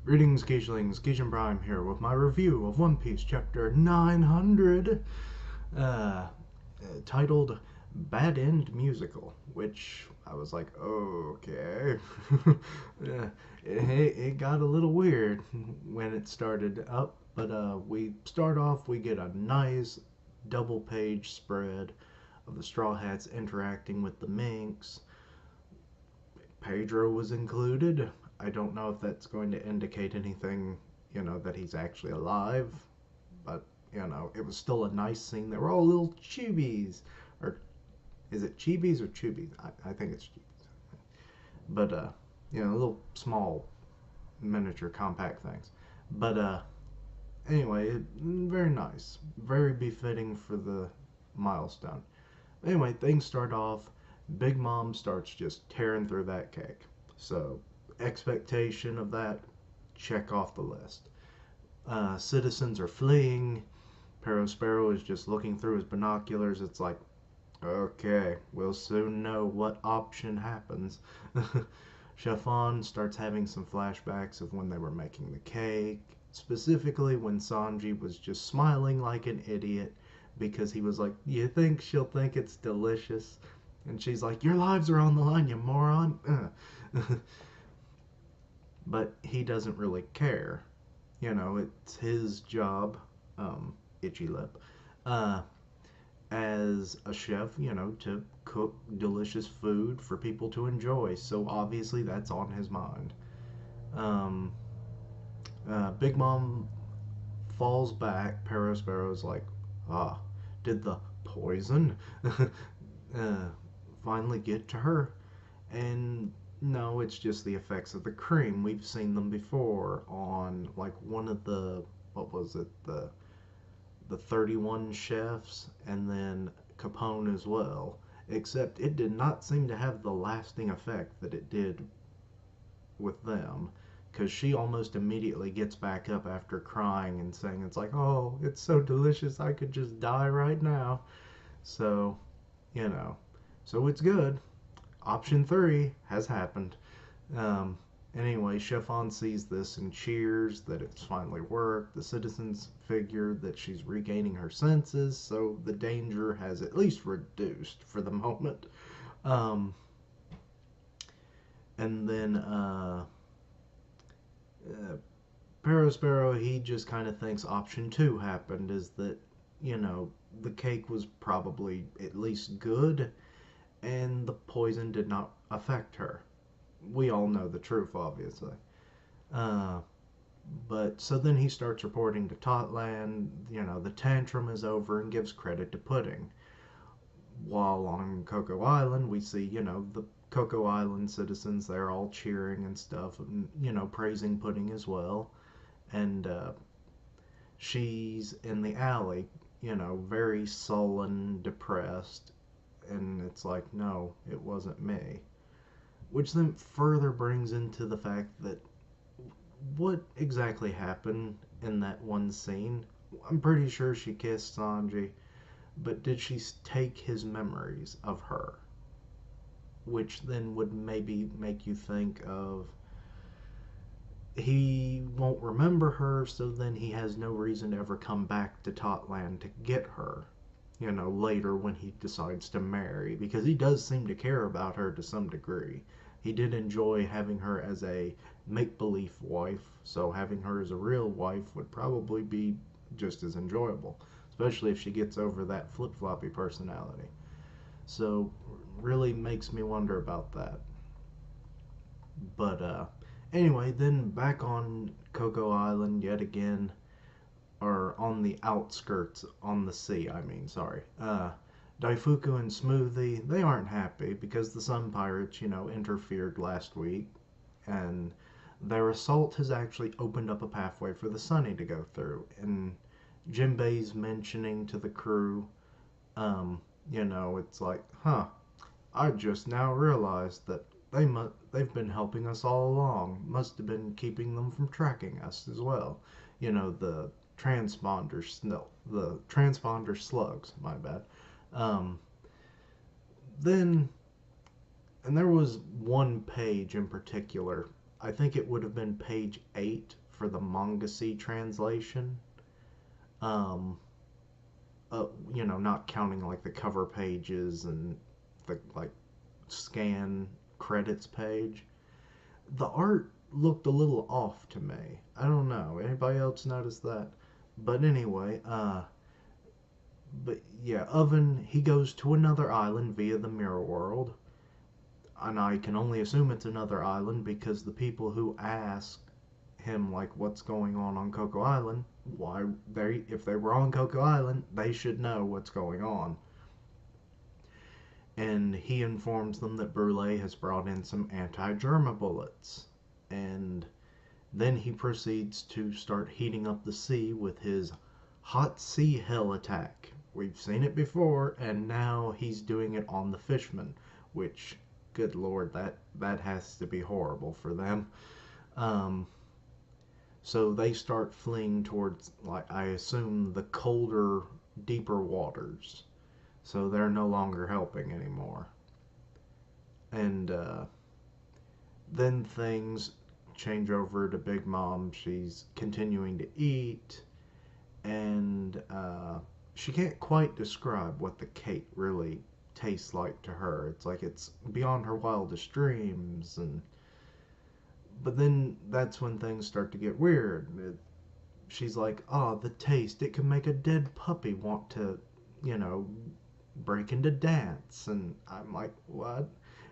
Greetings, Geechlings. Geechin Prime here with my review of One Piece Chapter 900, uh, titled Bad End Musical, which I was like, okay. Yeah, it got a little weird when it started up, but we start off, we get a nice double page spread of the Straw Hats interacting with the Minks. Pedro was included. I don't know if that's going to indicate anything, that he's actually alive, but, it was still a nice scene. They were all little chibis. Or is it chibis or chubis? I think it's chibis. But, little small miniature compact things. But, anyway, very nice. Very befitting for the milestone. Anyway, things start off. Big Mom starts just tearing through that cake. So, expectation of that, check off the list. Citizens are fleeing. Perospero is just looking through his binoculars. It's like, okay, we'll soon know what option happens. Chiffon starts having some flashbacks of when they were making the cake, specifically when Sanji was just smiling like an idiot because he was like, you think she'll think it's delicious? And she's like, your lives are on the line, you moron. But he doesn't really care. It's his job, itchy lip, uh, as a chef, to cook delicious food for people to enjoy. So obviously that's on his mind. Um, Big Mom falls back. Perospero's like, ah, did the poison uh, finally get to her? And no, it's just the effects of the cream. We've seen them before on like one of the, what was it, the 31 chefs, and then Capone as well. Except it did not seem to have the lasting effect that it did with them, because she almost immediately gets back up after crying and saying it's like, oh, it's so delicious, I could just die right now. So, you know, so it's good. Option three has happened. Um, anyway, Chiffon sees this and cheers that it's finally worked. The citizens figure that she's regaining her senses, so the danger has at least reduced for the moment. Um, and then Perospero, he just kind of thinks option two happened, is that, the cake was probably at least good and the poison did not affect her. We all know the truth, obviously. Uh, but so then he starts reporting to Totland, the tantrum is over, and gives credit to Pudding. While on Cocoa Island, we see, the Cocoa Island citizens, they're all cheering and stuff, and, praising Pudding as well. And she's in the alley, very sullen, depressed, and it's like, no, it wasn't me. Which then further brings into the fact that what exactly happened in that one scene? I'm pretty sure she kissed Sanji, but did she take his memories of her? Which then would maybe make you think of he won't remember her, so then he has no reason to ever come back to Totland to get her, later when he decides to marry, because he does seem to care about her to some degree. He did enjoy having her as a make believe wife, so having her as a real wife would probably be just as enjoyable, especially if she gets over that flip floppy personality. So, really makes me wonder about that. But, anyway, then back on Cocoa Island yet again, or on the outskirts, on the sea, I mean, sorry. Daifuku and Smoothie, they aren't happy because the Sun Pirates, interfered last week, and their assault has actually opened up a pathway for the Sunny to go through. And Jinbei's mentioning to the crew, it's like, huh, I just now realized that they've been helping us all along. Must have been keeping them from tracking us as well. The the transponder slugs, my bad. Um, then, and there was one page in particular I think it would have been page 8 for the Mangasi translation. Um, uh, not counting like the cover pages and the like scan credits page. The art looked a little off to me. I don't know. Anybody else notice that? But anyway, but yeah, Oven, he goes to another island via the mirror world. And I can only assume it's another island because the people who ask him like what's going on Coco Island, why they if they were on Coco Island, they should know what's going on. And he informs them that Brule has brought in some anti-Germa bullets. And then he proceeds to start heating up the sea with his hot sea hell attack. We've seen it before, and now he's doing it on the fishmen, which, good lord, that has to be horrible for them. Um, so they start fleeing towards, like, I assume, the colder, deeper waters. So they're no longer helping anymore. And then things change over to Big Mom. She's continuing to eat, and she can't quite describe what the cake really tastes like to her. It's like it's beyond her wildest dreams, and but then that's when things start to get weird. She's like, "Oh, the taste! It can make a dead puppy want to, you know, break into dance." And I'm like, "What?"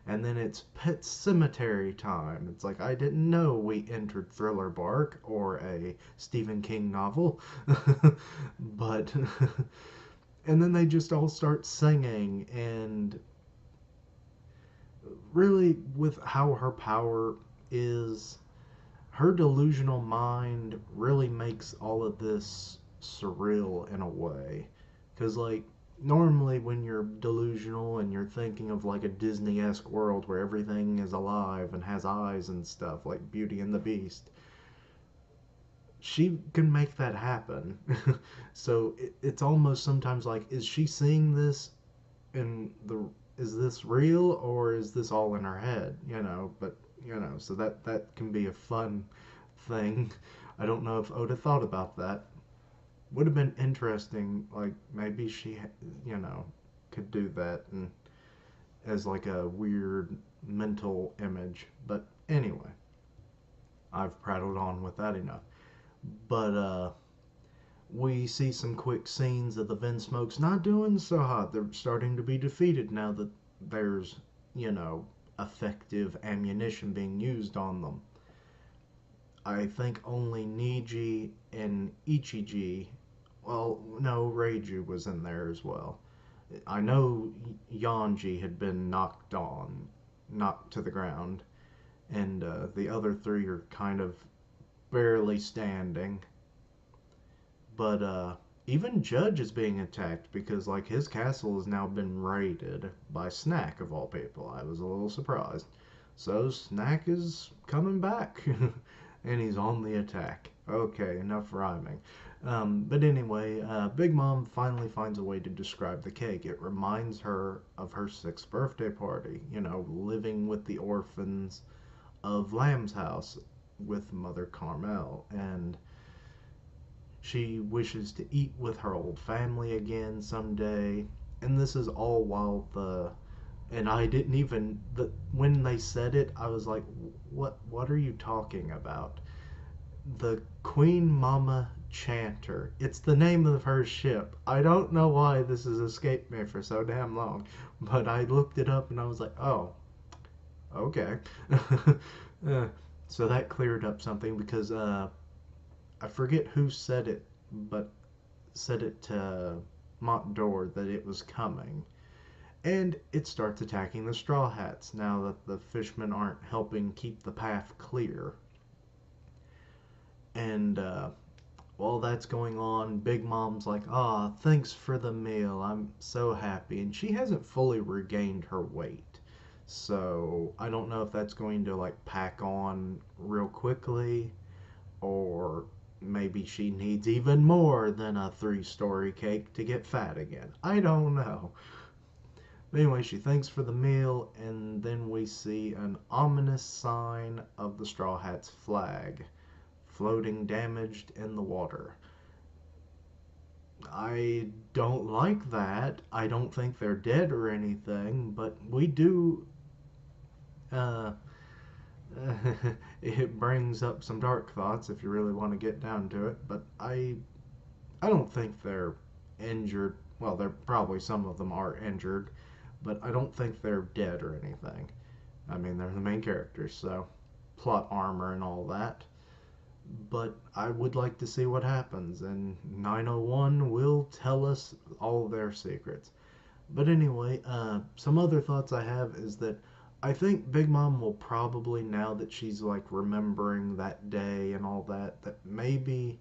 And then it's Pet Cemetery time. It's like I didn't know we entered Thriller Bark or a Stephen King novel. But and then they just all start singing, and really with how her power is, her delusional mind really makes all of this surreal in a way. Because, like, normally when you're delusional and you're thinking of like a Disney esque world where everything is alive and has eyes and stuff, like Beauty and the Beast, she can make that happen. So it's almost sometimes like, is she seeing this in the is this real or is this all in her head, but so that can be a fun thing. I don't know if Oda thought about that. Would have been interesting, like maybe she could do that and as like a weird mental image. But anyway, I've prattled on with that enough. But we see some quick scenes of the Vinsmokes not doing so hot. They're starting to be defeated now that there's, you know, effective ammunition being used on them. I think only Niji and Ichiji, well, no, Reiju was in there as well. I know Yanji had been knocked to the ground, and the other three are kind of barely standing. But even Judge is being attacked because like his castle has now been raided by Snack of all people. I was a little surprised. So Snack is coming back, and he's on the attack. Okay, enough rhyming. But anyway, Big Mom finally finds a way to describe the cake. It reminds her of her 6th birthday party, living with the orphans of Lamb's house with Mother Carmel. And she wishes to eat with her old family again someday. And this is all while and I didn't even when they said it, I was like, what are you talking about? The Queen Mama Chanter. It's the name of her ship. I don't know why this has escaped me for so damn long, but I looked it up and I was like, oh, okay. uh, so that cleared up something because I forget who said it, but said it to Montdor that it was coming. And it starts attacking the Straw Hats now that the fishmen aren't helping keep the path clear. And while that's going on, Big Mom's like, "Ah, thanks for the meal. I'm so happy." And she hasn't fully regained her weight. So I don't know if that's going to like pack on real quickly, or maybe she needs even more than a 3-story cake to get fat again. I don't know. But anyway, she thanks for the meal, and then we see an ominous sign of the Straw Hats flag floating damaged in the water. I don't like that. I don't think they're dead or anything, but we do. Uh, it brings up some dark thoughts if you really want to get down to it. But I don't think they're injured. Well, they're probably some of them are injured, but I don't think they're dead or anything. I mean, they're the main characters, so plot armor and all that. But I would like to see what happens, and 901 will tell us all their secrets. But anyway, some other thoughts I have is that I think Big Mom will probably, now that she's like remembering that day and all that, that maybe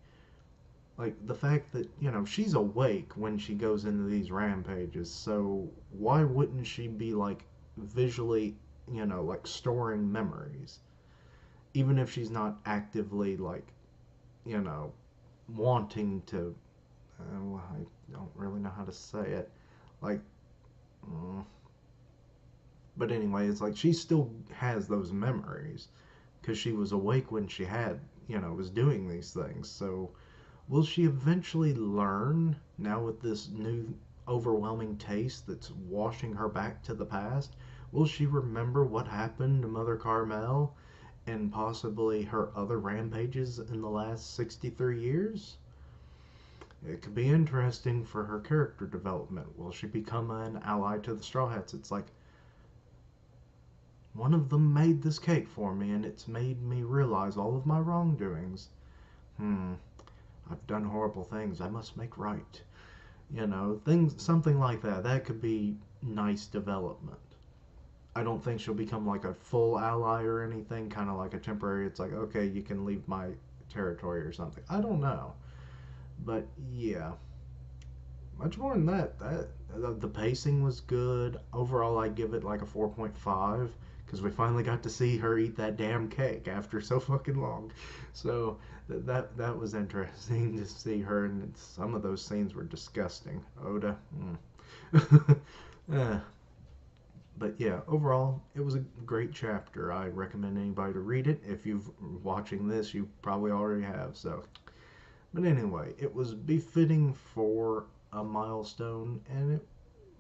like the fact that, she's awake when she goes into these rampages, so why wouldn't she be like visually, like storing memories? Even if she's not actively like, you know, wanting to, well, I don't really know how to say it. Like, mm, but anyway, it's like she still has those memories because she was awake when she had, was doing these things. So, will she eventually learn now with this new overwhelming taste that's washing her back to the past? Will she remember what happened to Mother Carmel and possibly her other rampages in the last 63 years? It could be interesting for her character development. Will she become an ally to the Straw Hats? It's like, one of them made this cake for me and it's made me realize all of my wrongdoings. Hmm, I've done horrible things. I must make right. Things, something like that. That could be nice development. I don't think she'll become like a full ally or anything, kind of like a temporary. It's like, okay, you can leave my territory or something. I don't know. But yeah, much more than that. The pacing was good. Overall, I give it like a 4.5 because we finally got to see her eat that damn cake after so fucking long. So that was interesting to see her, and some of those scenes were disgusting. Oda. uh, but yeah, overall, it was a great chapter. I recommend anybody to read it. If you've watching this, you probably already have. So, but anyway, it was befitting for a milestone, and it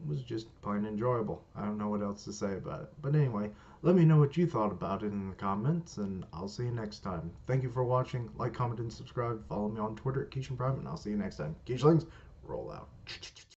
was just plain enjoyable. I don't know what else to say about it. But anyway, let me know what you thought about it in the comments, and I'll see you next time. Thank you for watching. Like, comment, and subscribe. Follow me on Twitter at Keishan Prime, and I'll see you next time. Keishlings, roll out.